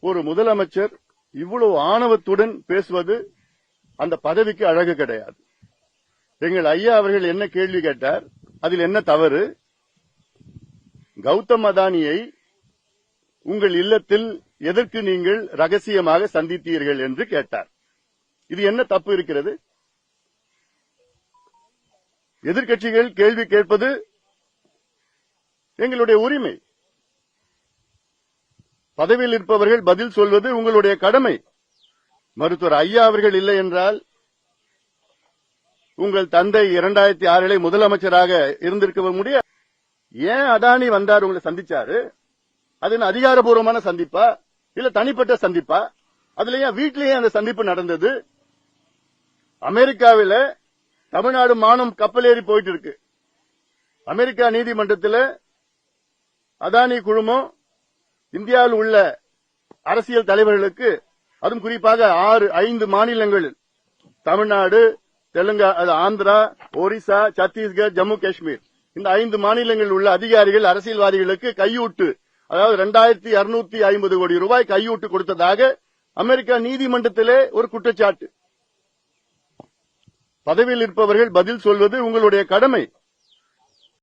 ஒரு முதலமைச்சர் இவ்வளவு ஆணவத்துடன் பேசுவது அந்த பதவிக்கு அழகு கிடையாது. எங்கள் ஐயா அவர்கள் என்ன கேள்வி கேட்டார், அதில் என்ன தவறு? கௌதம் அதானியை உங்கள் இல்லத்தில் எதற்கு நீங்கள் ரகசியமாக சந்தித்தீர்கள் என்று கேட்டார். இது என்ன தப்பு இருக்கிறது? எதிர்க்கட்சிகள் கேள்வி கேட்பது எங்களுடைய உரிமை. பதவியில் இருப்பவர்கள் பதில் சொல்வது உங்களுடைய கடமை. மருத்துவர் ஐயா அவர்கள் இல்லை என்றால் உங்கள் தந்தை 2006 முதலமைச்சராக இருந்திருக்க முடியாது. ஏன் அதானி வந்தார், உங்களை சந்திச்சாரு? அது என்ன அதிகாரப்பூர்வமான சந்திப்பா இல்ல தனிப்பட்ட சந்திப்பா? அதுல ஏன் வீட்டிலேயே அந்த சந்திப்பு நடந்தது? அமெரிக்காவில் தமிழ்நாடு மானம் கப்பலேறி போயிட்டு இருக்கு. அமெரிக்கா நீதிமன்றத்தில் அதானி குழுமம் இந்தியாவில் உள்ள அரசியல் தலைவர்களுக்கு, அதுவும் குறிப்பாக 5 மாநிலங்கள், தமிழ்நாடு, தெலுங்கானா, ஆந்திரா, ஒரிசா, சத்தீஸ்கர், ஜம்மு காஷ்மீர், இந்த 5 மாநிலங்களில் உள்ள அதிகாரிகள் அரசியல்வாதிகளுக்கு கையூட்டு, அதாவது 2250 கோடி ரூபாய் கையூட்டு கொடுத்ததாக அமெரிக்கா நீதிமன்றத்திலே ஒரு குற்றச்சாட்டு. பதவியில் இருப்பவர்கள் பதில் சொல்வது உங்களுடைய கடமை.